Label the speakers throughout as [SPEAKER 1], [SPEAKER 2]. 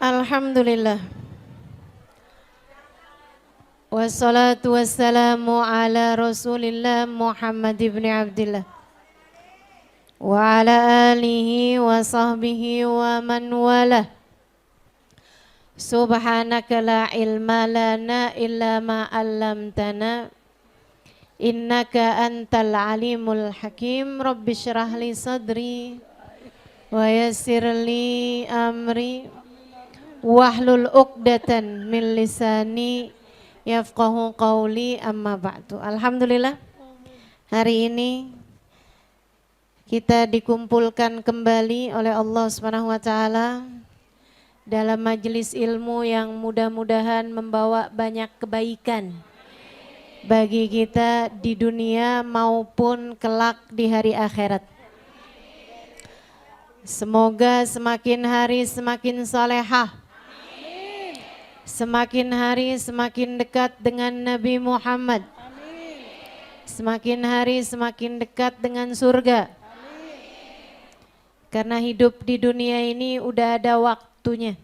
[SPEAKER 1] Alhamdulillah. Wassalatu wassalamu ala Rasulillah Muhammad ibn Abdillah wa ala alihi wa sahbihi wa man walah. Subhanaka la ilma lana illa ma 'allamtana innaka antal alimul hakim. Rabbi shrah li sadri wa yassir li amri wahlul 'uqdatan min lisani yafqahu qawli, amma ba'du. Alhamdulillah, hari ini kita dikumpulkan kembali oleh Allah Subhanahu wa taala dalam majelis ilmu yang mudah-mudahan membawa banyak kebaikan bagi kita di dunia maupun kelak di hari akhirat. Semoga semakin hari semakin salehah, semakin hari semakin dekat dengan Nabi Muhammad, semakin hari semakin dekat dengan surga. Karena hidup di dunia ini udah ada waktunya,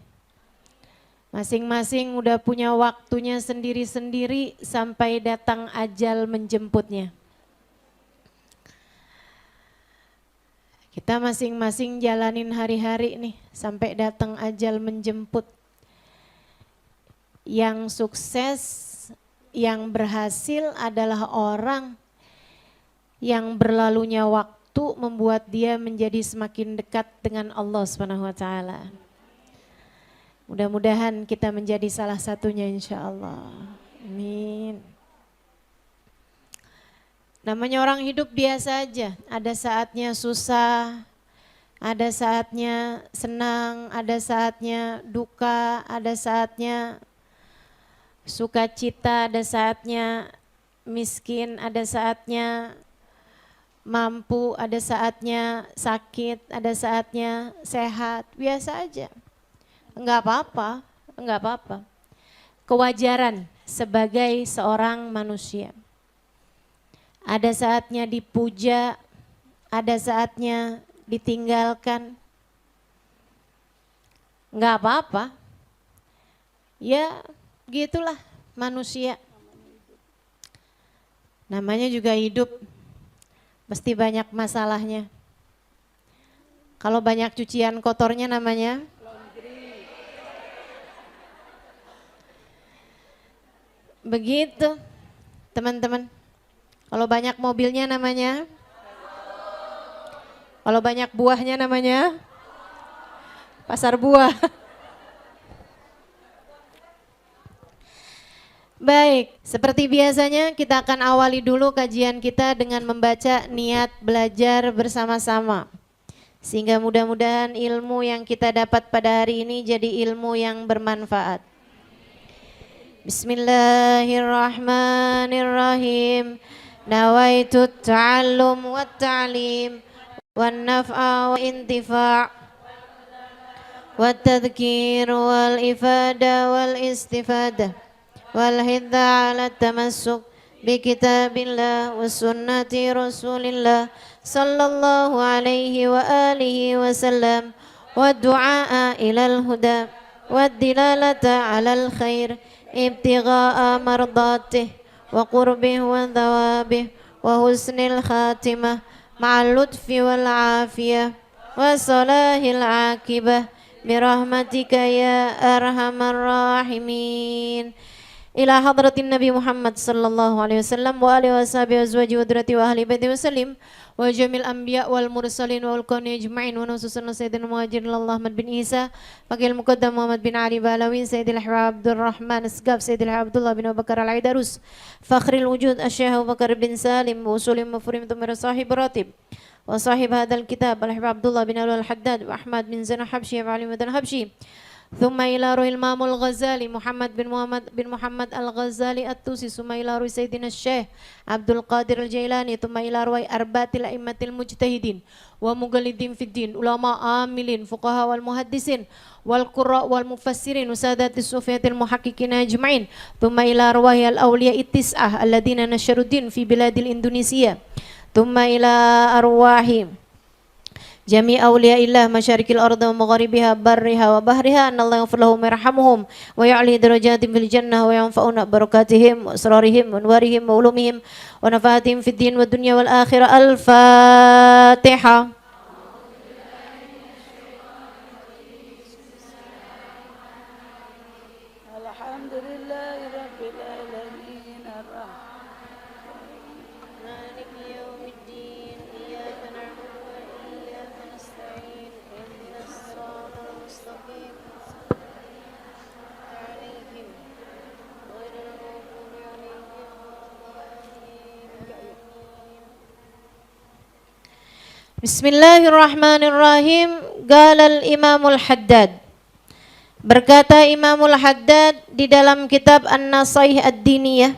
[SPEAKER 1] masing-masing udah punya waktunya sendiri-sendiri sampai datang ajal menjemputnya. Kita masing-masing jalanin hari-hari nih sampai datang ajal menjemput. Yang sukses, yang berhasil adalah orang yang berlalunya waktu membuat dia menjadi semakin dekat dengan Allah Subhanahu wa taala. Mudah-mudahan kita menjadi salah satunya insyaallah. Amin. Namanya orang hidup biasa aja, ada saatnya susah, ada saatnya senang, ada saatnya duka, ada saatnya sukacita, ada saatnya miskin, ada saatnya mampu, ada saatnya sakit, ada saatnya sehat, biasa aja. Enggak apa-apa, enggak apa-apa. Kewajaran sebagai seorang manusia. Ada saatnya dipuja, ada saatnya ditinggalkan. Enggak apa-apa. Ya, gitulah manusia. Namanya juga hidup, mesti banyak masalahnya. Kalau banyak cucian kotornya namanya begitu, teman-teman. Kalau banyak mobilnya namanya, kalau banyak buahnya namanya pasar buah. Baik, seperti biasanya kita akan awali dulu kajian kita dengan membaca niat belajar bersama-sama. Sehingga mudah-mudahan ilmu yang kita dapat pada hari ini jadi ilmu yang bermanfaat. Bismillahirrahmanirrahim. Nawaitu ta'allum wa ta'lim wa naf'a wa intifa' wa tadhkir wal ifada wal istifadah wal hidda ala tamassuk bi kitabillah wa sunnati rasulillah sallallahu alaihi wa alihi wa sallam wa du'a ilal huda wa dilalata alal khair ibtigha'a mardatih wa qurbih wa thawabih wa husnil khatimah ma'al lutfi wal afiyah wa salahil akibah birahmatika ya arhamar rahimin. Ila hadratin Nabi Muhammad sallallahu alaihi wasallam wa alihi washabihi azwaji wa dzurriyyati wa ahli baiti wasallim wa jamil anbiya wal mursalin wal qawni ajma'in wa khususan sayyidina muhajirin Allah Ahmad bin Isa Fakil Muqaddam Muhammad bin Ali Balawi Sayyidil Habib Abdurrahman Asgaf Sayyidil Abdullah bin Abu Bakar Al-Aidarus Fakhril Wujud Asy-Syaikh Abu Bakar bin Salim wa usulim mufrim tumir sahib ratib wa sahib hadzal kitab Al-Habib Abdullah bin Al-Haddad wa Ahmad bin Zainal Habsyi wa Ali Madan Habsyi ثم إلى روح الإمام الغزالي محمد بن محمد الغزالي الطوسي ثم إلى روح سيدنا الشيخ عبد القادر الجيلاني ثم إلى روح أربعة الأئمة المجتهدين ومقلدين في الدين علماء عاملين فقهاء والمحدثين والقراء والمفسرين وسادات الصوفية المحققين أجمعين ثم إلى روح الأولياء التسعة الذين نشروا الدين في بلاد الإندونيسية ثم إلى أرواح جميع أولياء الله مشارق الأرض ومغاربها برها وبحرها أن الله يغفر لهم ويرحمهم ويعلي درجات في الجنة وينفعنا بركاتهم وأسرارهم وأنوارهم وعلومهم ونفعاتهم في الدين والدنيا والآخرة. الفاتحة. Bismillahirrahmanirrahim. Galal Imamul Haddad. Berkata Imamul Haddad di dalam kitab An-Nasaih Ad-Diniyah,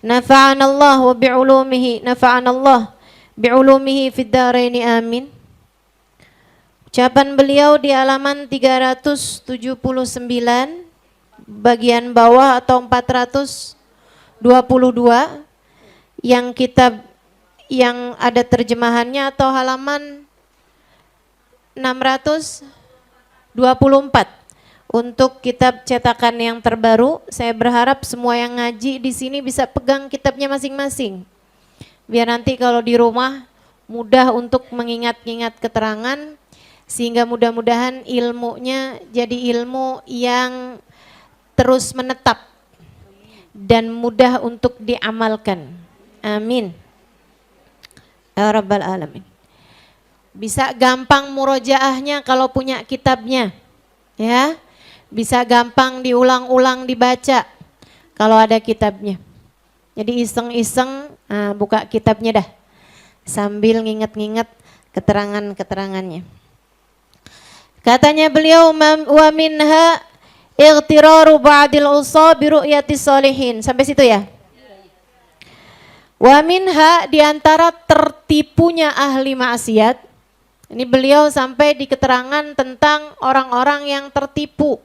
[SPEAKER 1] nafa'anallah wa bi'ulumihi, nafa'anallah bi'ulumihi fid dharaini amin. Ucapan beliau di halaman 379 bagian bawah atau 422 yang kitab yang ada terjemahannya atau halaman 624 untuk kitab cetakan yang terbaru. Saya berharap semua yang ngaji di sini bisa pegang kitabnya masing-masing. Biar nanti kalau di rumah mudah untuk mengingat-ingat keterangan, sehingga mudah-mudahan ilmunya jadi ilmu yang terus menetap dan mudah untuk diamalkan. Amin. Ya Rabbal Alamin. Bisa gampang murojaahnya kalau punya kitabnya, ya. Bisa gampang diulang-ulang dibaca kalau ada kitabnya. Jadi iseng-iseng buka kitabnya dah, sambil nginget-nginget keterangan-keterangannya. Katanya beliau, wa minha ightiraru ba'dil usa bi ru'yatis sholihin. Sampai situ ya. Wa minha, diantara tertipunya ahli maksiat. Ini beliau sampai di keterangan tentang orang-orang yang tertipu.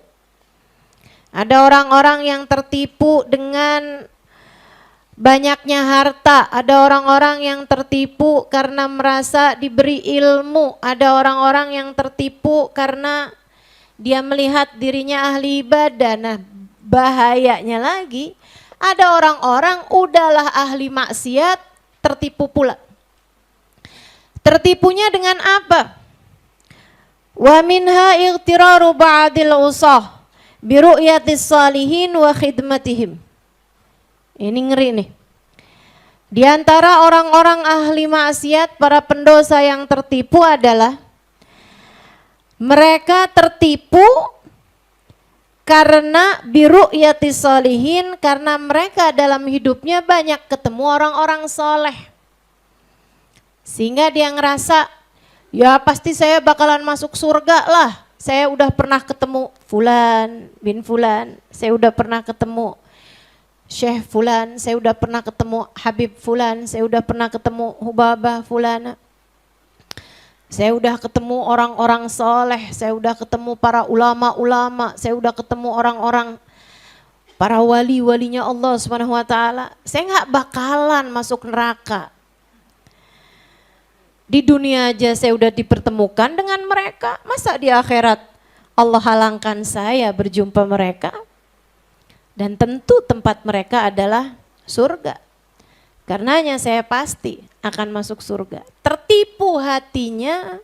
[SPEAKER 1] Ada orang-orang yang tertipu dengan banyaknya harta, ada orang-orang yang tertipu karena merasa diberi ilmu, ada orang-orang yang tertipu karena dia melihat dirinya ahli ibadah. Nah, bahayanya lagi, ada orang-orang udahlah ahli maksiat tertipu pula. Tertipunya dengan apa? Wa minha ightiraru ba'dil usah bi ru'yatis salihin wa khidmatihim. Ini ngeri nih. Di antara orang-orang ahli maksiat, para pendosa yang tertipu adalah mereka tertipu karena biru'yatis sholihin, karena mereka dalam hidupnya banyak ketemu orang-orang soleh. Sehingga dia ngerasa, ya pasti saya bakalan masuk surga lah. Saya udah pernah ketemu Fulan bin Fulan, saya udah pernah ketemu Syekh Fulan, saya udah pernah ketemu Habib Fulan, saya udah pernah ketemu Hubabah Fulan. Saya udah ketemu orang-orang soleh, saya udah ketemu para ulama-ulama, saya udah ketemu orang-orang para wali-walinya Allah Subhanahu wa taala. Saya nggak bakalan masuk neraka. Di dunia aja saya udah dipertemukan dengan mereka, masa di akhirat Allah halangkan saya berjumpa mereka? Dan tentu tempat mereka adalah surga. Karenanya saya pasti akan masuk surga. Tertipu hatinya,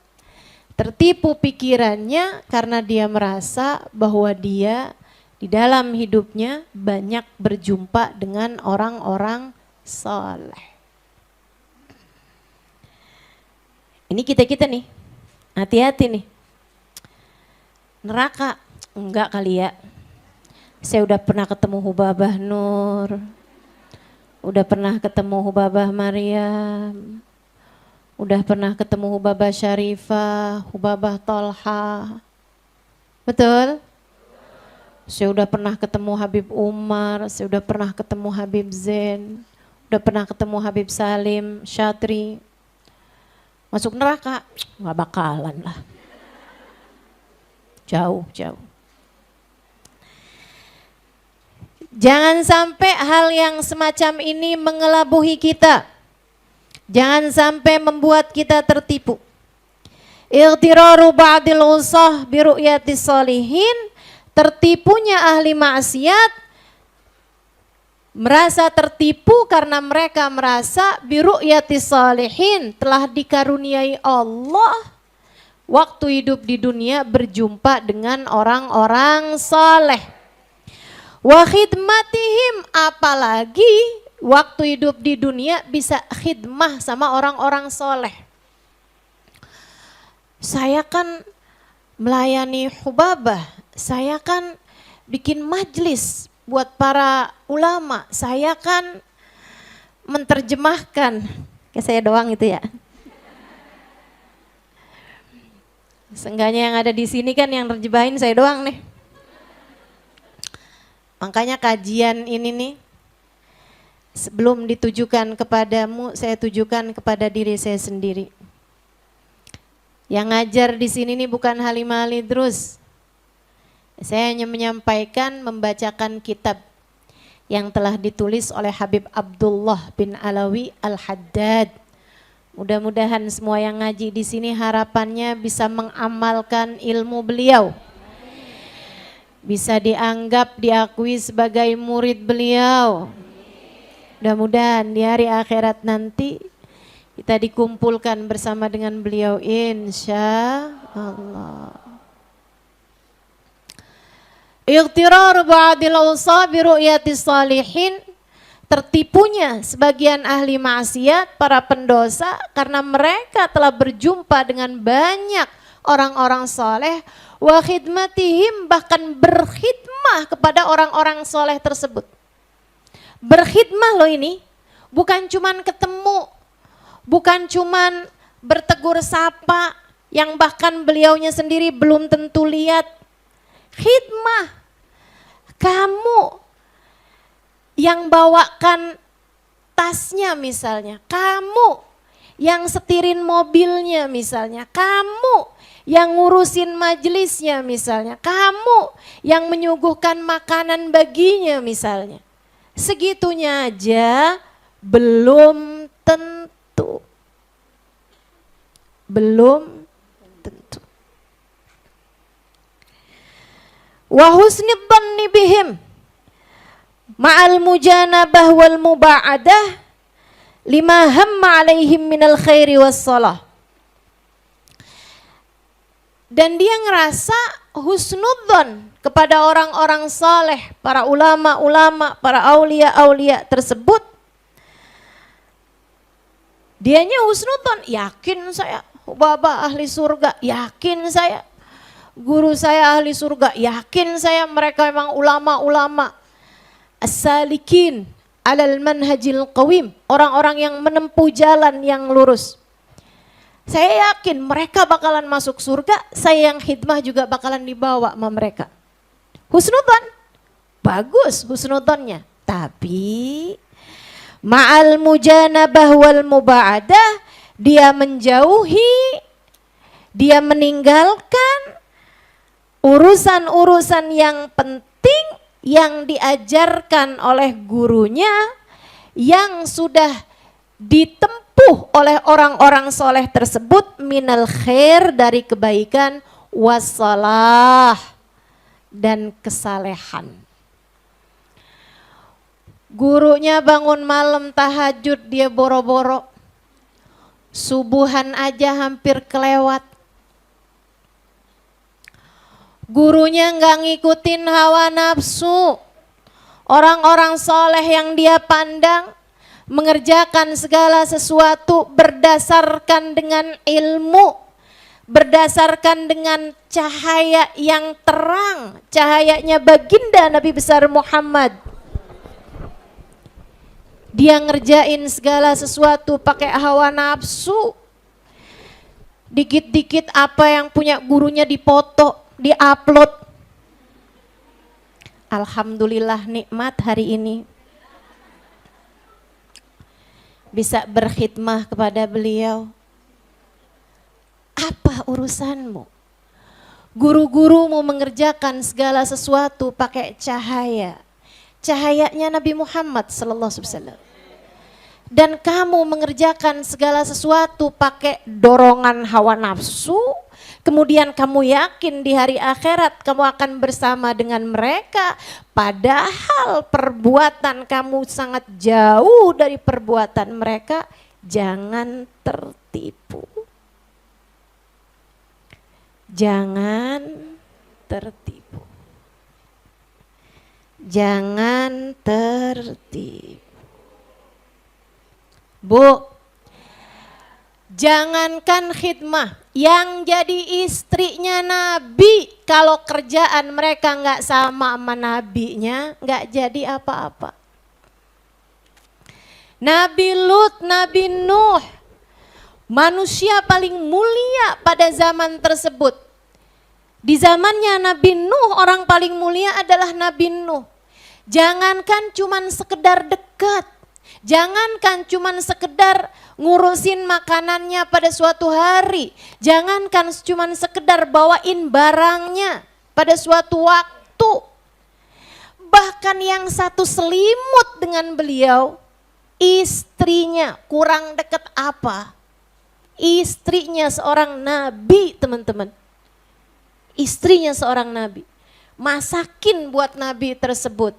[SPEAKER 1] tertipu pikirannya karena dia merasa bahwa dia di dalam hidupnya banyak berjumpa dengan orang-orang soleh. Ini kita-kita nih, hati-hati nih. Neraka, enggak kali ya. Saya udah pernah ketemu Hubabah Nur, udah pernah ketemu Hubabah Maryam, udah pernah ketemu Hubabah Syarifah, Hubabah Tolha. Betul? Saya udah pernah ketemu Habib Umar, saya udah pernah ketemu Habib Zain, udah pernah ketemu Habib Salim, Syatri. Masuk neraka? Nggak bakalan lah. Jauh, jauh. Jangan sampai hal yang semacam ini mengelabuhi kita. Jangan sampai membuat kita tertipu. Ightiraru ba'dil usah bi ru'yatis sholihin, tertipunya ahli maksiat merasa tertipu karena mereka merasa bi ru'yatis sholihin, telah dikaruniai Allah waktu hidup di dunia berjumpa dengan orang-orang saleh. Wa khidmatihim, apalagi waktu hidup di dunia bisa khidmah sama orang-orang soleh. Saya kan melayani hubabah, saya kan bikin majlis buat para ulama, saya kan menterjemahkan. Kayak saya doang itu ya. Seenggaknya yang ada di sini kan yang terjemahin saya doang nih. Makanya kajian ini nih, sebelum ditujukan kepadamu, saya tujukan kepada diri saya sendiri. Yang ngajar di sini nih bukan Halimah Ali Idrus. Saya hanya menyampaikan, membacakan kitab yang telah ditulis oleh Habib Abdullah bin Alawi Al-Haddad. Mudah-mudahan semua yang ngaji di sini harapannya bisa mengamalkan ilmu beliau. Bisa dianggap, diakui sebagai murid beliau. Mudah-mudahan di hari akhirat nanti kita dikumpulkan bersama dengan beliau, insya Allah. Ightirar ba'dil awsa bi ru'yatis shalihin, tertipunya sebagian ahli maksiat, para pendosa, karena mereka telah berjumpa dengan banyak orang-orang soleh. Wa khidmatihim, bahkan berkhidmah kepada orang-orang soleh tersebut. Berkhidmah loh ini, bukan cuman ketemu, bukan cuman bertegur sapa, yang bahkan beliaunya sendiri belum tentu lihat. Khidmah, kamu yang bawakan tasnya misalnya, kamu yang setirin mobilnya misalnya, kamu yang ngurusin majelisnya misalnya, kamu yang menyuguhkan makanan baginya misalnya. Segitunya aja belum tentu. Belum tentu. Wa husni dhanni bihim ma'al mujanabah wal muba'adah lima hamma alaihim minal khairi wassalah. Dan dia ngerasa husnudzon kepada orang-orang saleh, para ulama-ulama, para aulia-aulia tersebut. Dianya husnudzon, yakin saya Baba ahli surga, yakin saya guru saya ahli surga, yakin saya mereka memang ulama-ulama as-salikin alal manhajil qawim, orang-orang yang menempuh jalan yang lurus. Saya yakin mereka bakalan masuk surga, saya yang khidmah juga bakalan dibawa sama mereka. Husnudzon, bagus husnudzonnya. Tapi ma'al mujanabah wal muba'adah, dia menjauhi, dia meninggalkan urusan-urusan yang penting yang diajarkan oleh gurunya, yang sudah ditempuh oleh orang-orang soleh tersebut, minal khair, dari kebaikan, wassalah, dan kesalehan. Gurunya bangun malam tahajud, dia boro-boro, subuhan aja hampir kelewat. Gurunya nggak ngikutin hawa nafsu. Orang-orang soleh yang dia pandang mengerjakan segala sesuatu berdasarkan dengan ilmu, berdasarkan dengan cahaya yang terang, cahayanya baginda Nabi besar Muhammad. Dia ngerjain segala sesuatu pakai hawa nafsu. Dikit-dikit apa yang punya gurunya dipoto, di-upload. Alhamdulillah nikmat hari ini bisa berkhidmah kepada beliau. Apa urusanmu? Guru-gurumu mengerjakan segala sesuatu pakai cahaya. Cahayanya Nabi Muhammad sallallahu alaihi wasallam. dan kamu mengerjakan segala sesuatu pakai dorongan hawa nafsu, kemudian kamu yakin di hari akhirat kamu akan bersama dengan mereka, padahal perbuatan kamu sangat jauh dari perbuatan mereka, jangan tertipu. Jangan tertipu. Jangan tertipu. Bu, jangankan khidmah, yang jadi istrinya Nabi, kalau kerjaan mereka nggak sama nabinya, nggak jadi apa-apa. Nabi Lut, Nabi Nuh, manusia paling mulia pada zaman tersebut. Di zamannya Nabi Nuh, orang paling mulia adalah Nabi Nuh. Jangankan cuman sekedar dekat, jangankan cuman sekedar ngurusin makanannya pada suatu hari, jangankan cuman sekedar bawain barangnya pada suatu waktu. Bahkan yang satu selimut dengan beliau, istrinya kurang dekat apa? Istrinya seorang nabi, teman-teman. Istrinya seorang nabi. Masakin buat nabi tersebut.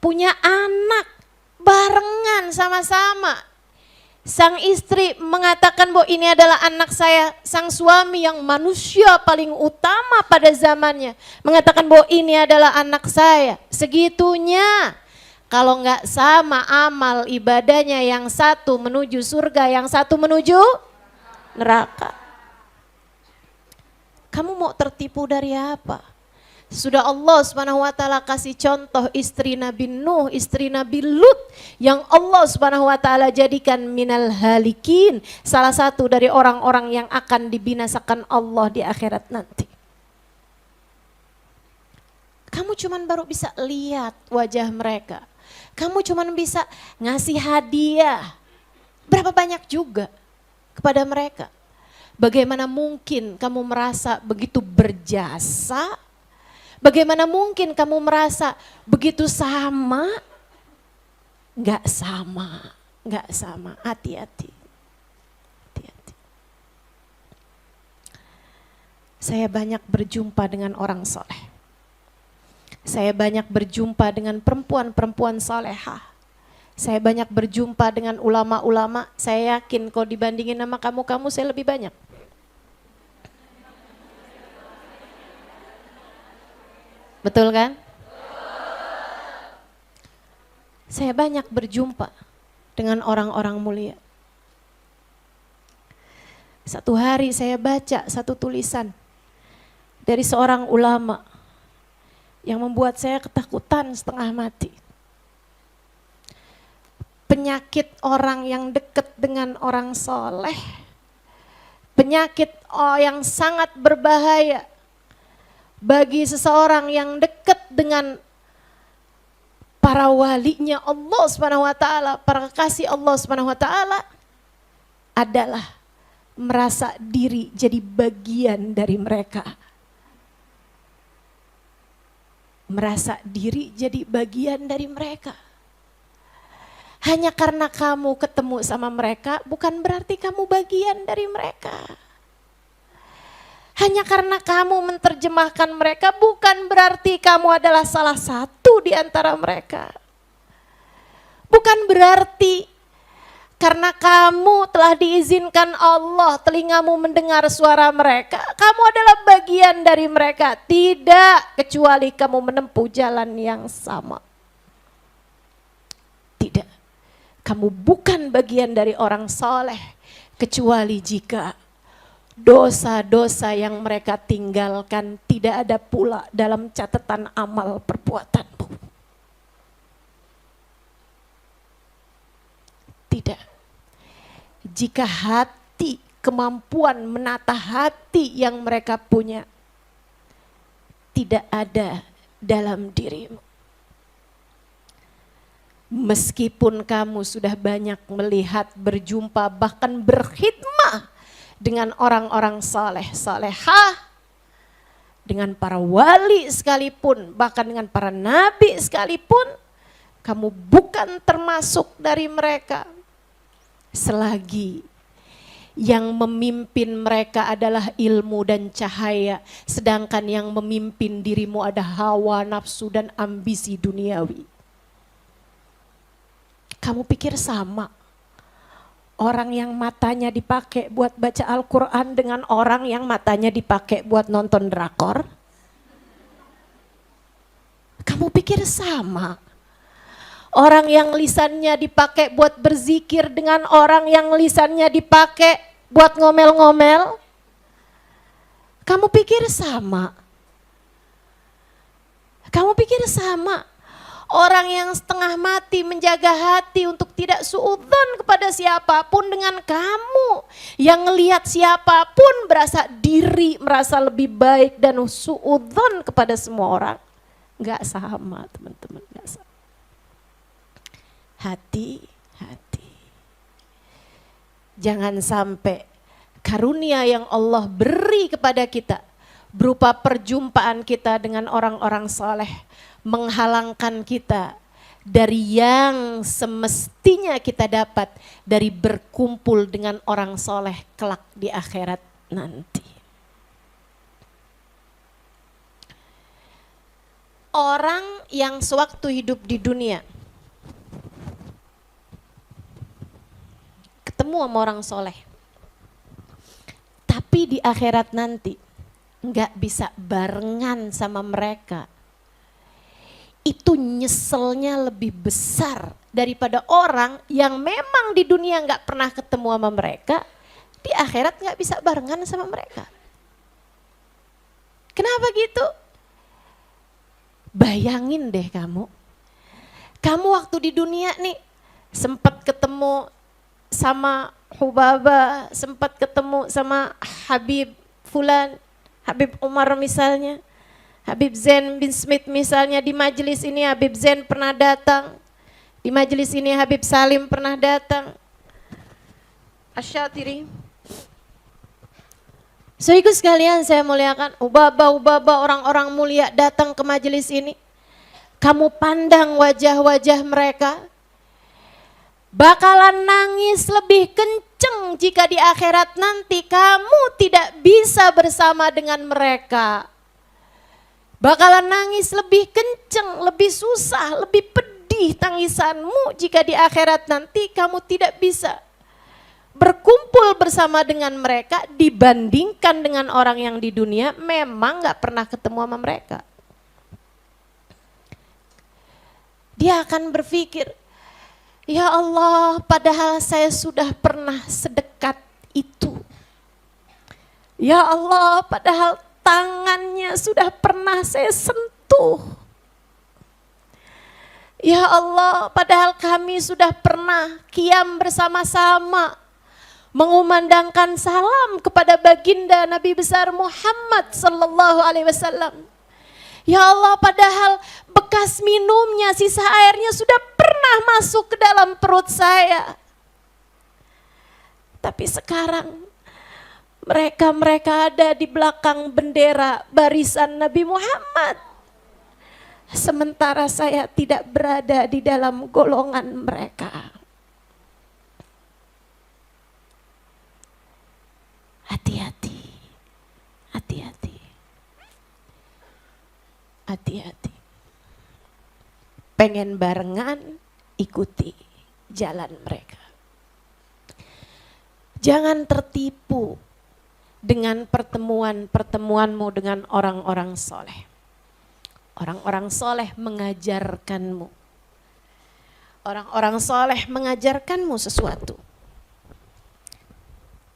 [SPEAKER 1] Punya anak barengan sama-sama. Sang istri mengatakan bahwa ini adalah anak saya. Sang suami yang manusia paling utama pada zamannya mengatakan bahwa ini adalah anak saya. Segitunya. Kalau nggak sama amal ibadahnya, yang satu menuju surga, yang satu menuju neraka. Kamu mau tertipu dari apa? Sudah Allah Subhanahu wa taala kasih contoh istri Nabi Nuh, istri Nabi Lut yang Allah Subhanahu wa taala jadikan minal halikin, salah satu dari orang-orang yang akan dibinasakan Allah di akhirat nanti. Kamu cuman baru bisa lihat wajah mereka. Kamu cuman bisa ngasih hadiah. Berapa banyak juga kepada mereka. Bagaimana mungkin kamu merasa begitu berjasa? Bagaimana mungkin kamu merasa begitu sama? Enggak sama, enggak sama. Hati-hati. Hati-hati. Saya banyak berjumpa dengan orang soleh. Saya banyak berjumpa dengan perempuan-perempuan solehah. Saya banyak berjumpa dengan ulama-ulama. Saya yakin kalau dibandingin sama kamu saya lebih banyak. Betul kan? Saya banyak berjumpa dengan orang-orang mulia. Satu hari saya baca satu tulisan dari seorang ulama yang membuat saya ketakutan setengah mati. Penyakit orang yang dekat dengan orang soleh, penyakit yang sangat berbahaya bagi seseorang yang dekat dengan para walinya Allah Subhanahu wa taala, para kekasih Allah Subhanahu wa taala, adalah merasa diri jadi bagian dari mereka. Merasa diri jadi bagian dari mereka. Hanya karena kamu ketemu sama mereka bukan berarti kamu bagian dari mereka. Hanya karena kamu menerjemahkan mereka bukan berarti kamu adalah salah satu di antara mereka. Bukan berarti karena kamu telah diizinkan Allah, telingamu mendengar suara mereka, kamu adalah bagian dari mereka. Tidak, kecuali kamu menempuh jalan yang sama. Tidak, kamu bukan bagian dari orang soleh, kecuali jika dosa-dosa yang mereka tinggalkan tidak ada pula dalam catatan amal perbuatanmu. Tidak. Jika hati, kemampuan menata hati yang mereka punya tidak ada dalam dirimu. Meskipun kamu sudah banyak melihat, berjumpa, bahkan berkhidmah dengan orang-orang saleh, salehah, dengan para wali sekalipun, bahkan dengan para nabi sekalipun, kamu bukan termasuk dari mereka.
[SPEAKER 2] selagi yang memimpin mereka adalah ilmu dan cahaya, sedangkan yang memimpin dirimu ada hawa, nafsu, dan ambisi duniawi. Kamu pikir sama orang yang matanya dipakai buat baca Al-Quran dengan orang yang matanya dipakai buat nonton drakor? Kamu pikir sama orang yang lisannya dipakai buat berzikir dengan orang yang lisannya dipakai buat ngomel-ngomel? Kamu pikir sama? Kamu pikir sama? Orang yang setengah mati menjaga hati untuk tidak suudzon kepada siapapun dengan kamu. Yang ngelihat siapapun berasa diri, merasa lebih baik dan suudzon kepada semua orang. Enggak sama teman-teman, enggak sama. Hati-hati. Jangan sampai karunia yang Allah beri kepada kita berupa perjumpaan kita dengan orang-orang soleh menghalangkan kita dari yang semestinya kita dapat dari berkumpul dengan orang soleh kelak di akhirat nanti. Orang yang sewaktu hidup di dunia ketemu sama orang soleh, tapi di akhirat nanti nggak bisa barengan sama mereka, itu nyeselnya lebih besar daripada orang yang memang di dunia nggak pernah ketemu sama mereka, di akhirat nggak bisa barengan sama mereka. Kenapa gitu? Bayangin deh kamu waktu di dunia nih sempat ketemu sama Hubaba, sempat ketemu sama Habib Fulan, Habib Umar misalnya, Habib Zain bin Smith misalnya. Di majelis ini Habib Zain pernah datang, di majelis ini Habib Salim pernah datang, Asy-Syatiri. Saudaraku sekalian saya muliakan, Hubaba orang-orang mulia datang ke majelis ini. Kamu pandang wajah-wajah mereka, bakalan nangis lebih kenceng jika di akhirat nanti kamu tidak bisa bersama dengan mereka. Bakalan nangis lebih kenceng, lebih susah, lebih pedih tangisanmu jika di akhirat nanti kamu tidak bisa berkumpul bersama dengan mereka dibandingkan dengan orang yang di dunia memang gak pernah ketemu sama mereka. Dia akan berpikir, ya Allah, padahal saya sudah pernah sedekat itu. Ya Allah, padahal tangannya sudah pernah saya sentuh. Ya Allah, padahal kami sudah pernah qiyam bersama-sama, mengumandangkan salam kepada baginda Nabi besar Muhammad sallallahu alaihi wasallam. Ya Allah, padahal bekas minumnya, sisa airnya sudah pernah masuk ke dalam perut saya. Tapi sekarang mereka ada di belakang bendera barisan Nabi Muhammad. Sementara saya tidak berada di dalam golongan mereka. Hati-hati, hati-hati. Hati-hati. Pengen barengan, ikuti jalan mereka. Jangan tertipu dengan pertemuanmu dengan orang-orang soleh. Orang-orang soleh mengajarkanmu. Orang-orang soleh mengajarkanmu sesuatu.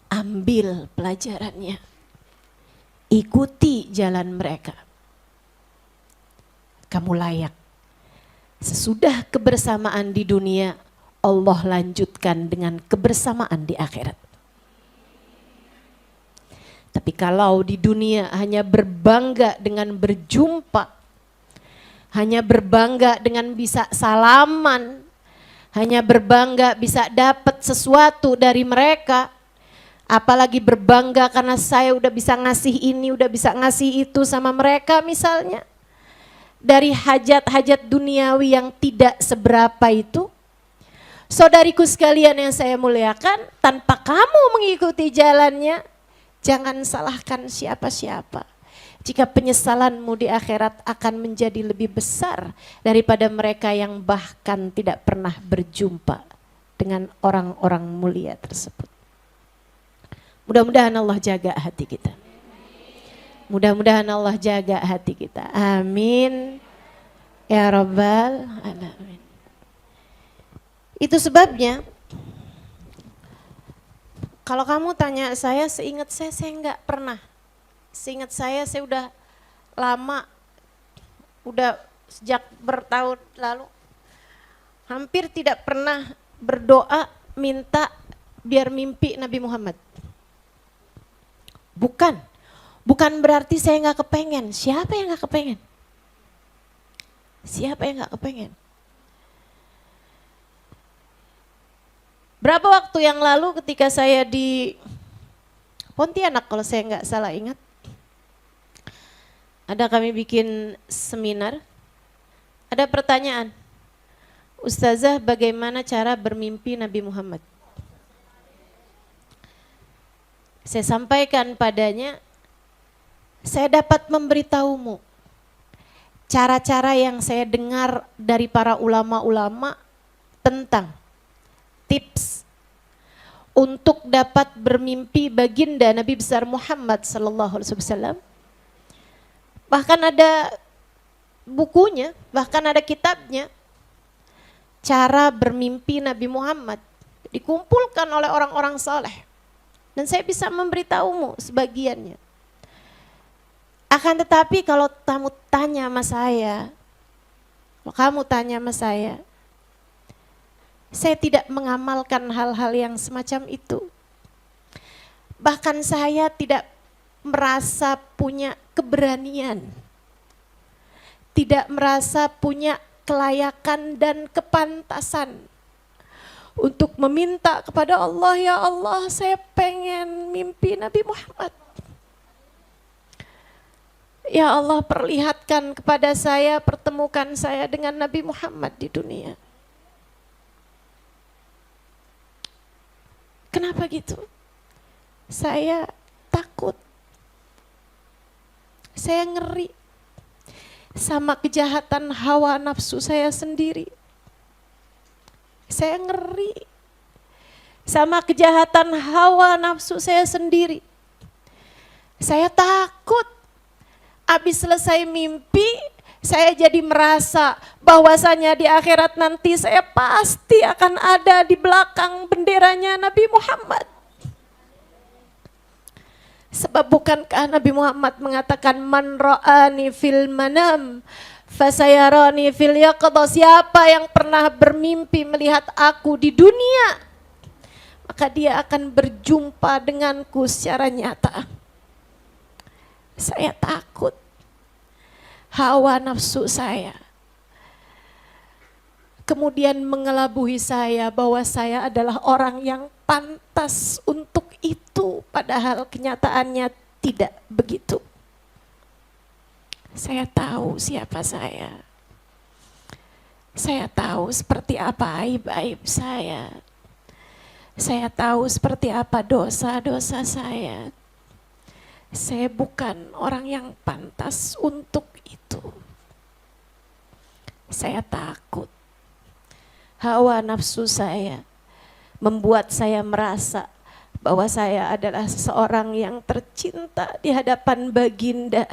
[SPEAKER 2] Ambil pelajarannya. Ikuti jalan mereka. Kamu layak. Sesudah kebersamaan di dunia, Allah lanjutkan dengan kebersamaan di akhirat. Tapi kalau di dunia hanya berbangga dengan berjumpa, hanya berbangga dengan bisa salaman, hanya berbangga bisa dapat sesuatu dari mereka, apalagi berbangga karena saya udah bisa ngasih ini, udah bisa ngasih itu sama mereka misalnya, dari hajat-hajat duniawi yang tidak seberapa itu, Saudariku sekalian yang saya muliakan, tanpa kamu mengikuti jalannya, jangan salahkan siapa-siapa. Jika penyesalanmu di akhirat akan menjadi lebih besar daripada mereka yang bahkan tidak pernah berjumpa dengan orang-orang mulia tersebut. Mudah-mudahan Allah jaga hati kita. Mudah-mudahan Allah jaga hati kita. Amin. Ya Rabbal Alamin. Itu sebabnya kalau kamu tanya saya, seingat saya enggak pernah. Seingat saya udah lama, udah sejak bertahun lalu, hampir tidak pernah berdoa minta biar mimpi Nabi Muhammad. Bukan berarti saya nggak kepengen. Siapa yang nggak kepengen? Siapa yang nggak kepengen? Berapa waktu yang lalu ketika saya di Pontianak kalau saya nggak salah ingat, ada kami bikin seminar, ada pertanyaan, Ustazah bagaimana cara bermimpi Nabi Muhammad? Saya sampaikan padanya, saya dapat memberitahumu cara-cara yang saya dengar dari para ulama-ulama tentang tips untuk dapat bermimpi baginda Nabi besar Muhammad sallallahu alaihi wasallam. Bahkan ada bukunya, bahkan ada kitabnya, cara bermimpi Nabi Muhammad, dikumpulkan oleh orang-orang saleh. Dan saya bisa memberitahumu sebagiannya. Akan tetapi kalau kamu tanya sama saya tidak mengamalkan hal-hal yang semacam itu. Bahkan saya tidak merasa punya keberanian, tidak merasa punya kelayakan dan kepantasan untuk meminta kepada Allah, ya Allah saya pengen mimpi Nabi Muhammad. Ya Allah perlihatkan kepada saya, pertemukan saya dengan Nabi Muhammad di dunia. Kenapa gitu? Saya takut. Saya ngeri sama kejahatan hawa nafsu saya sendiri. Saya ngeri sama kejahatan hawa nafsu saya sendiri. Saya takut habis selesai mimpi, saya jadi merasa bahwasanya di akhirat nanti saya pasti akan ada di belakang benderanya Nabi Muhammad. Sebab bukankah Nabi Muhammad mengatakan man ra'ani fil manam fasayarani fil yaqadha, siapa yang pernah bermimpi melihat aku di dunia maka dia akan berjumpa denganku secara nyata. Saya takut hawa nafsu saya kemudian mengelabui saya bahwa saya adalah orang yang pantas untuk itu, padahal kenyataannya tidak begitu. Saya tahu siapa saya. Saya tahu seperti apa aib-aib saya. Saya tahu seperti apa dosa-dosa saya. Saya bukan orang yang pantas untuk itu. Saya takut. Hawa nafsu saya membuat saya merasa bahwa saya adalah seseorang yang tercinta di hadapan baginda.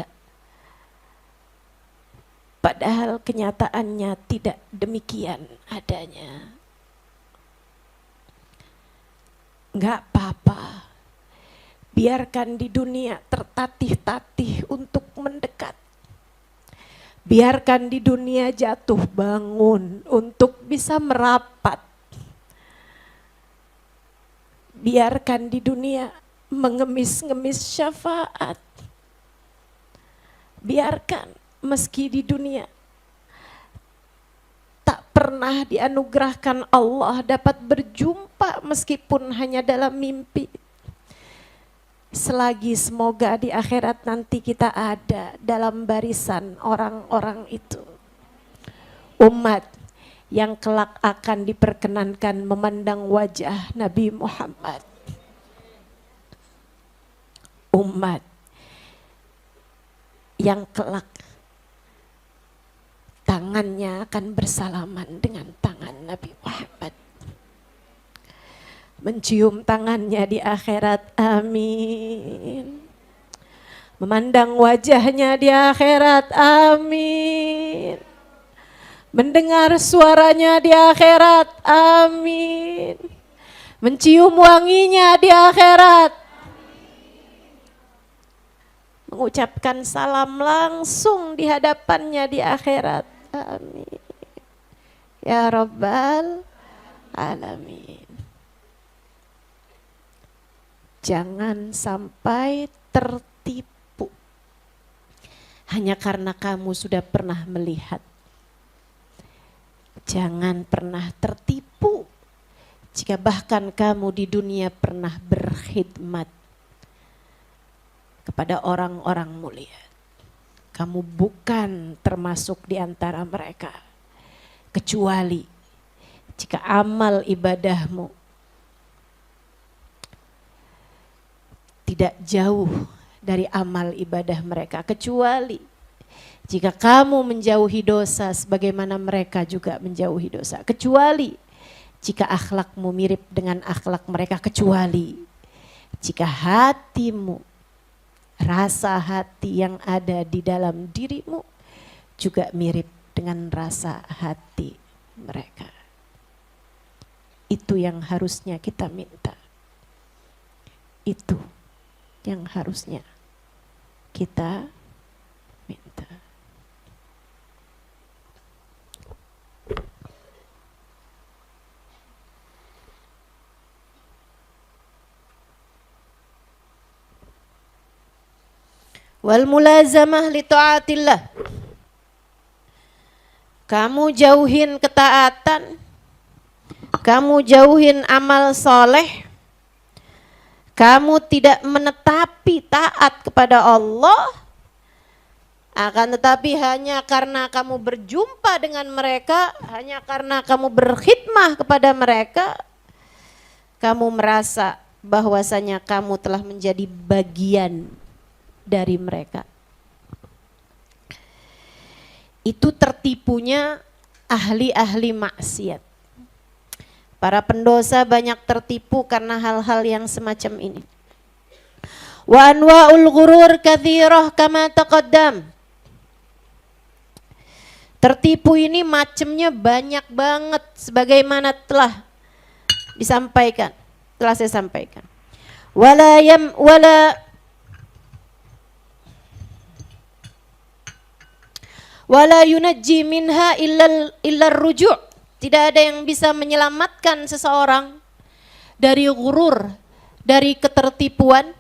[SPEAKER 2] Padahal kenyataannya tidak demikian adanya. Enggak apa-apa, biarkan di dunia tertatih-tatih untuk mendekat. Biarkan di dunia jatuh bangun untuk bisa merapat. Biarkan di dunia mengemis-ngemis syafaat. Biarkan meski di dunia tak pernah dianugerahkan Allah dapat berjumpa meskipun hanya dalam mimpi. Selagi semoga di akhirat nanti kita ada dalam barisan orang-orang itu. Umat yang kelak akan diperkenankan memandang wajah Nabi Muhammad. Umat yang kelak tangannya akan bersalaman dengan tangan Nabi Muhammad. Mencium tangannya di akhirat, amin. Memandang wajahnya di akhirat, amin. Mendengar suaranya di akhirat, amin. Mencium wanginya di akhirat. Mengucapkan salam langsung di hadapannya di akhirat, amin. Ya Rabbal Alamin. Jangan sampai tertipu hanya karena kamu sudah pernah melihat. Jangan pernah tertipu jika bahkan kamu di dunia pernah berkhidmat kepada orang-orang mulia. Kamu bukan termasuk di antara mereka, kecuali jika amal ibadahmu tidak jauh dari amal ibadah mereka, kecuali jika kamu menjauhi dosa sebagaimana mereka juga menjauhi dosa, kecuali jika akhlakmu mirip dengan akhlak mereka, kecuali jika hatimu, rasa hati yang ada di dalam dirimu juga mirip dengan rasa hati mereka. Itu yang harusnya kita minta. Itu yang harusnya kita minta. Wal mulazamah li taatillah. Kamu jauhin ketaatan, kamu jauhin amal soleh, kamu tidak menetapi taat kepada Allah, akan tetapi hanya karena kamu berjumpa dengan mereka, hanya karena kamu berkhidmah kepada mereka, kamu merasa bahwasanya kamu telah menjadi bagian dari mereka. Itu tertipunya ahli-ahli maksiat. Para pendosa banyak tertipu karena hal-hal yang semacam ini. Wa anwa'ul ghurur katsirah kama taqaddam. Tertipu ini macamnya banyak banget sebagaimana telah disampaikan, telah saya sampaikan. Wala yunajji minha illa ruju'. Tidak ada yang bisa menyelamatkan seseorang dari ghurur, dari ketertipuan.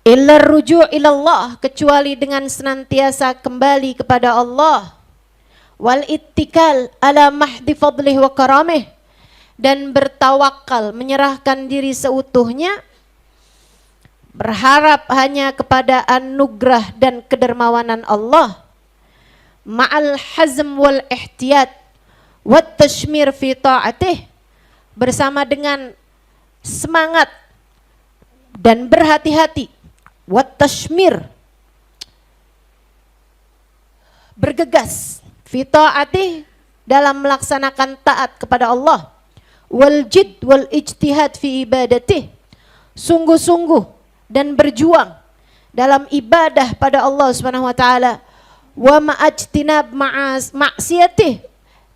[SPEAKER 2] Illa ruju' ilallah, kecuali dengan senantiasa kembali kepada Allah. Wal ittikal ala mahdi fadlih wa karamih, dan bertawakal, menyerahkan diri seutuhnya, berharap hanya kepada anugerah dan kedermawanan Allah. Ma'al hazm wal ihtiyat wat tashmir fi ta'atih, bersama dengan semangat dan berhati-hati, wat tashmir, bergegas, fi ta'atih, dalam melaksanakan taat kepada Allah, wal jid wal ijtihad fi ibadatih, sungguh-sungguh dan berjuang dalam ibadah pada Allah Subhanahu wa taala, wa ma'ajtinab maksiatih,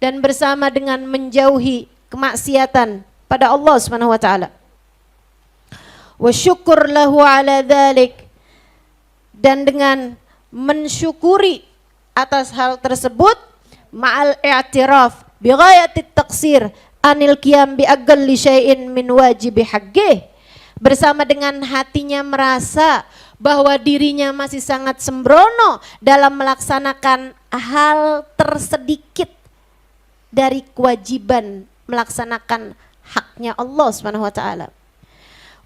[SPEAKER 2] dan bersama dengan menjauhi kemaksiatan pada Allah Subhanahu wa taala. Wa syukur lahu ala dzalik, dan dengan mensyukuri atas hal tersebut, ma'al i'tiraf bi ghayatit taqsir anil qiyam bi aqalli syai'in min wajibi haqqih, bersama dengan hatinya merasa bahwa dirinya masih sangat sembrono dalam melaksanakan hal tersedikit dari kewajiban melaksanakan haknya Allah Subhanahu wa taala.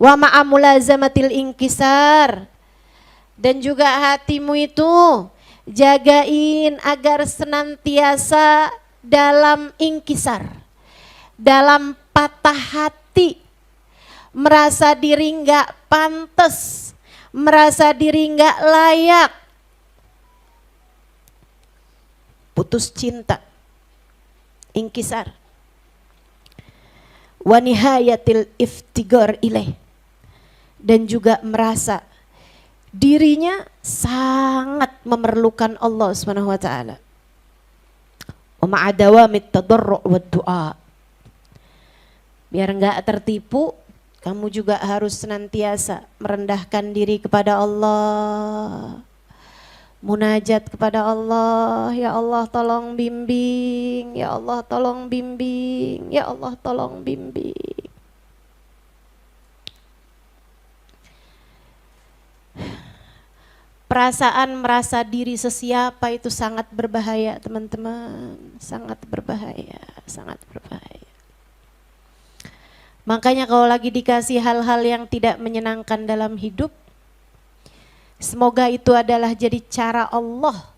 [SPEAKER 2] Wa ma'amulazamatil inkisar, dan juga hatimu itu Jagain agar senantiasa dalam ingkisar, dalam patah hati, merasa diri nggak pantas, merasa diri nggak layak, putus cinta, ingkisar. Wa nihayatil iftigar ilaih, dan juga merasa dirinya sangat memerlukan Allah Subhanahu wa taala. Wa ma'adawamit tadarru' wad du'a. Biar enggak tertipu, kamu juga harus senantiasa merendahkan diri kepada Allah. Munajat kepada Allah, ya Allah tolong bimbing, ya Allah tolong bimbing, ya Allah tolong bimbing. Perasaan merasa diri sesiapa itu sangat berbahaya, teman-teman. Sangat berbahaya, sangat berbahaya. Makanya kalau lagi dikasih hal-hal yang tidak menyenangkan dalam hidup, semoga itu adalah jadi cara Allah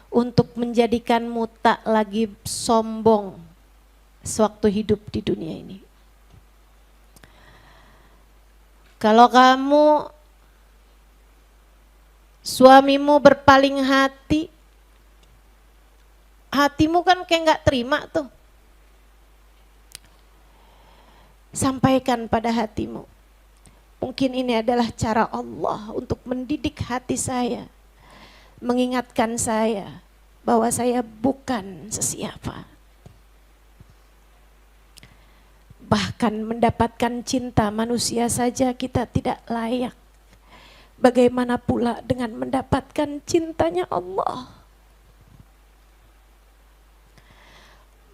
[SPEAKER 2] untuk menjadikanmu tak lagi sombong sewaktu hidup di dunia ini. Kalau kamu suamimu berpaling hati, hatimu kan kayak nggak terima tuh. Sampaikan pada hatimu, mungkin ini adalah cara Allah untuk mendidik hati saya, mengingatkan saya bahwa saya bukan sesiapa. Bahkan mendapatkan cinta manusia saja kita tidak layak. Bagaimana pula dengan mendapatkan cintanya Allah?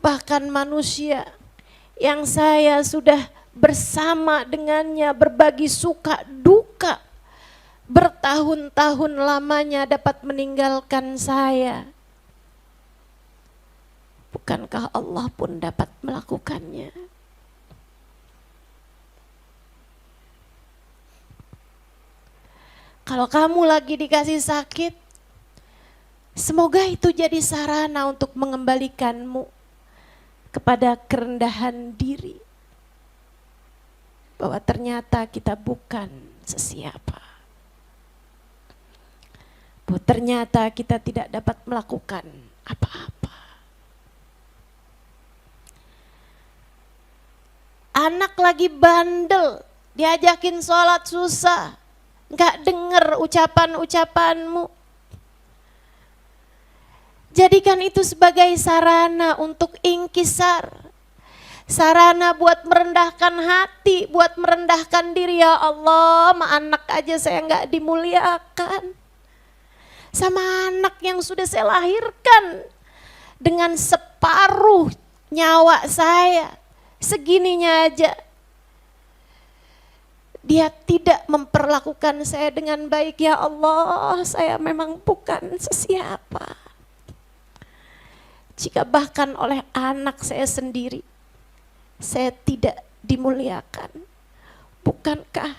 [SPEAKER 2] Bahkan manusia yang saya sudah bersama dengannya berbagi suka duka bertahun-tahun lamanya dapat meninggalkan saya. Bukankah Allah pun dapat melakukannya? Kalau kamu lagi dikasih sakit, semoga itu jadi sarana untuk mengembalikanmu kepada kerendahan diri. Bahwa ternyata kita bukan sesiapa. Bahwa ternyata kita tidak dapat melakukan apa-apa. Anak lagi bandel, diajakin sholat susah. Enggak denger ucapan-ucapanmu. Jadikan itu sebagai sarana untuk ingkisar. Sarana buat merendahkan hati, buat merendahkan diri. Ya Allah, sama anak aja saya enggak dimuliakan. Sama anak yang sudah saya lahirkan dengan separuh nyawa saya. Segininya aja. Dia tidak memperlakukan saya dengan baik. Ya Allah, saya memang bukan sesiapa. Jika bahkan oleh anak saya sendiri, saya tidak dimuliakan. Bukankah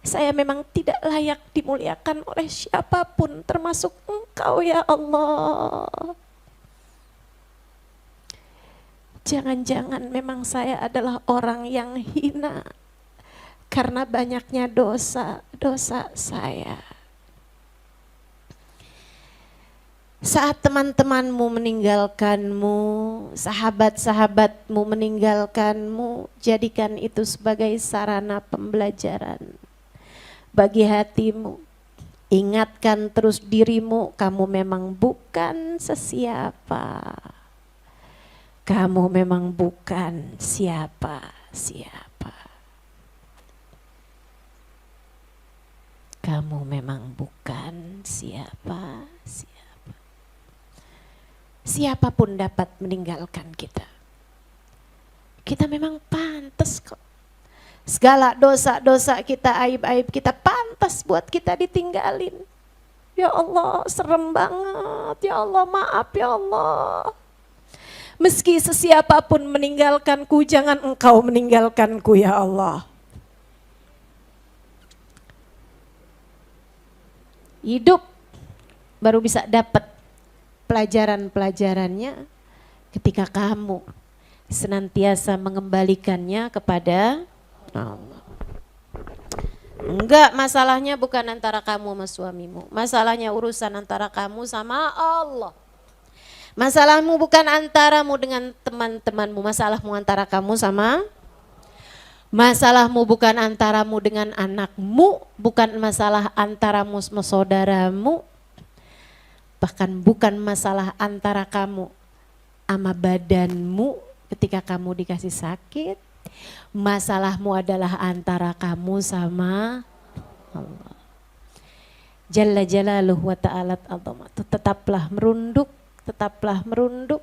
[SPEAKER 2] saya memang tidak layak dimuliakan oleh siapapun, termasuk Engkau ya Allah. Jangan-jangan memang saya adalah orang yang hina karena banyaknya dosa-dosa saya. Saat teman-temanmu meninggalkanmu, sahabat-sahabatmu meninggalkanmu, jadikan itu sebagai sarana pembelajaran bagi hatimu. Ingatkan terus dirimu, kamu memang bukan sesiapa. Kamu memang bukan siapa-siapa. Kamu memang bukan siapa-siapa. Siapapun dapat meninggalkan kita. Kita memang pantas kok. Segala dosa-dosa kita, aib-aib kita pantas buat kita ditinggalin. Ya Allah, serem banget. Ya Allah, maaf ya Allah. Meski sesiapapun meninggalkanku, jangan Engkau meninggalkanku ya Allah. Hidup baru bisa dapat pelajaran-pelajarannya ketika kamu senantiasa mengembalikannya kepada Allah. Enggak, masalahnya bukan antara kamu sama suamimu. Masalahnya urusan antara kamu sama Allah. Masalahmu bukan antaramu dengan teman-temanmu. Masalahmu antara kamu sama. Masalahmu bukan antaramu dengan anakmu. Bukan masalah antaramu sama saudaramu. Bahkan bukan masalah antara kamu sama badanmu ketika kamu dikasih sakit. Masalahmu adalah antara kamu sama Allah. Jalla jalaluhu wa ta'alat azamatu. Tetaplah merunduk, tetaplah merunduk.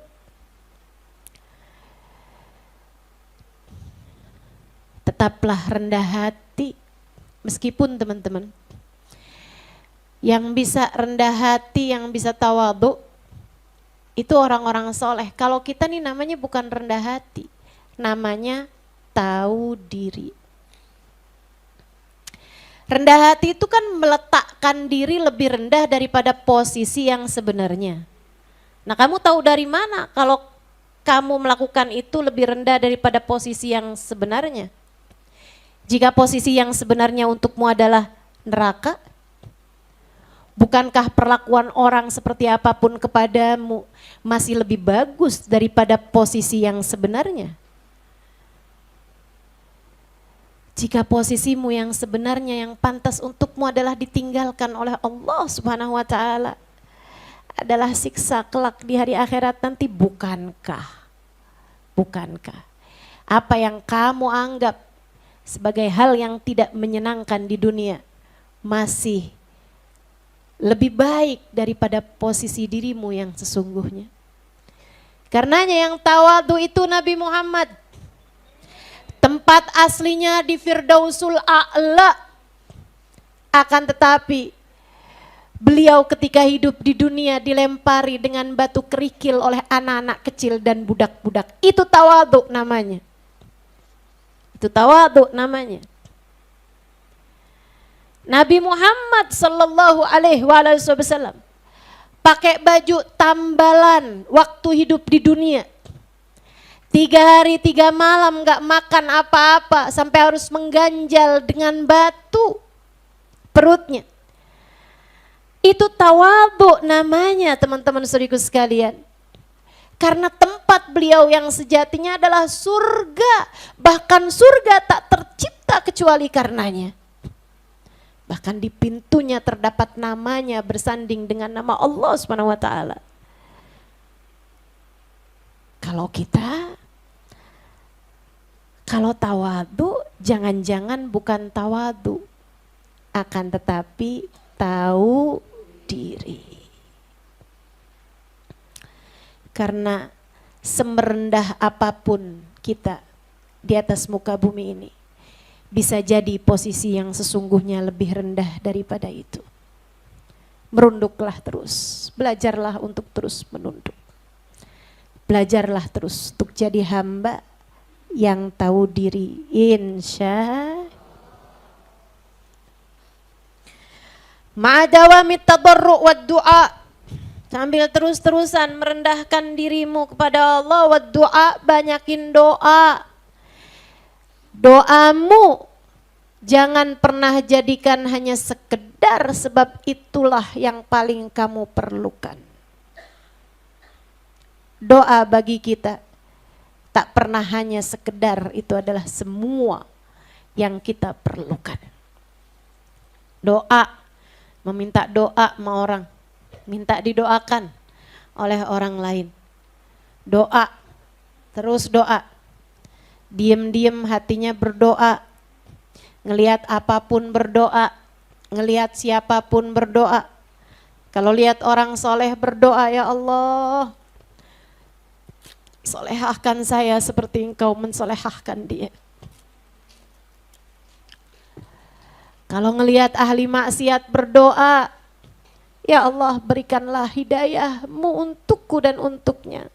[SPEAKER 2] Tetaplah rendah hati. Meskipun teman-teman, yang bisa rendah hati, yang bisa tawadhu, itu orang-orang soleh. Kalau kita nih namanya bukan rendah hati, namanya tahu diri. Rendah hati itu kan meletakkan diri lebih rendah daripada posisi yang sebenarnya. Nah, kamu tahu dari mana kalau kamu melakukan itu lebih rendah daripada posisi yang sebenarnya? Jika posisi yang sebenarnya untukmu adalah neraka, bukankah perlakuan orang seperti apapun kepadamu masih lebih bagus daripada posisi yang sebenarnya? Jika posisimu yang sebenarnya yang pantas untukmu adalah ditinggalkan oleh Allah Subhanahu wa ta'ala, adalah siksa kelak di hari akhirat nanti, bukankah apa yang kamu anggap sebagai hal yang tidak menyenangkan di dunia masih lebih baik daripada posisi dirimu yang sesungguhnya? Karenanya yang tawadhu itu Nabi Muhammad, tempat aslinya di Firdausul A'la, akan tetapi beliau ketika hidup di dunia dilempari dengan batu kerikil oleh anak-anak kecil dan budak-budak. Itu tawadhu namanya. Itu tawadhu namanya. Nabi Muhammad sallallahu alaihi wasallam pakai baju tambalan waktu hidup di dunia. 3 hari 3 malam gak makan apa-apa sampai harus mengganjal dengan batu perutnya. Itu tawadhu namanya, teman-teman saudaraku sekalian. Karena tempat beliau yang sejatinya adalah surga. Bahkan surga tak tercipta kecuali karenanya. Bahkan di pintunya terdapat namanya bersanding dengan nama Allah Subhanahu wa ta'ala. Kalau tawadhu, jangan-jangan bukan tawadhu, akan tetapi tahu diri. Karena semerendah apapun kita di atas muka bumi ini, bisa jadi posisi yang sesungguhnya lebih rendah daripada itu. Merunduklah terus, belajarlah untuk terus menunduk. Belajarlah terus untuk jadi hamba yang tahu diri, insya ma'adawamit tadarru' wad du'a, sambil terus-terusan merendahkan dirimu kepada Allah, wad du'a, banyakin doa. Doamu jangan pernah jadikan hanya sekedar sebab itulah yang paling kamu perlukan. Doa bagi kita tak pernah hanya sekedar itu adalah semua yang kita perlukan. Doa, meminta doa sama orang, minta didoakan oleh orang lain. Doa, terus doa. Diam-diam hatinya berdoa, ngelihat apapun berdoa, ngelihat siapapun berdoa. Kalau lihat orang soleh berdoa, ya Allah, solehahkan saya seperti Engkau mensolehahkan dia. Kalau ngelihat ahli maksiat berdoa, ya Allah berikanlah hidayah-Mu untukku dan untuknya.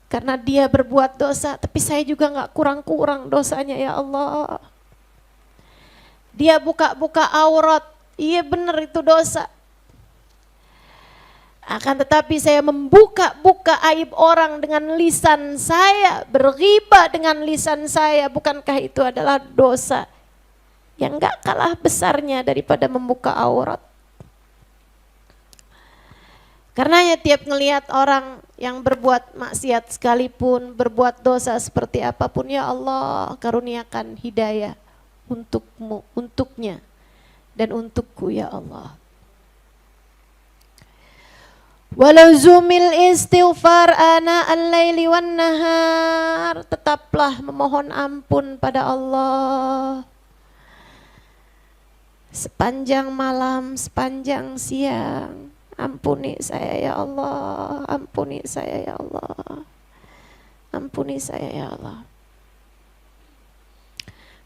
[SPEAKER 2] Karena dia berbuat dosa, tapi saya juga gak kurang-kurang dosanya, ya Allah. Dia buka-buka aurat, iya benar itu dosa. Akan tetapi saya membuka-buka aib orang dengan lisan saya, berghiba dengan lisan saya. Bukankah itu adalah dosa yang gak kalah besarnya daripada membuka aurat? Karenanya tiap ngelihat orang yang berbuat maksiat sekalipun, berbuat dosa seperti apapun, ya Allah karuniakan hidayah untukmu, untuknya, dan untukku ya Allah. Walazumil istighfar ana al-laili wan nahar, tetaplah memohon ampun pada Allah sepanjang malam, sepanjang siang. Ampuni saya ya Allah, ampuni saya ya Allah, ampuni saya ya Allah.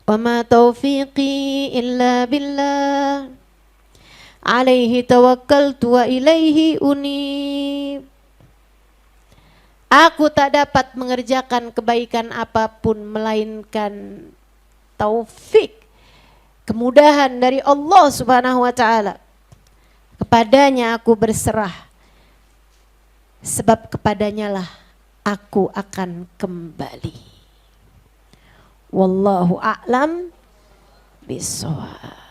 [SPEAKER 2] Wa ma taufiqi illa billah, alaihi tawakkaltu wa ilaihi unib. Aku tak dapat mengerjakan kebaikan apapun melainkan taufik, kemudahan dari Allah Subhanahu wa taala. Kepadanya aku berserah, sebab kepadanya lah aku akan kembali. Wallahu a'lam bishawab.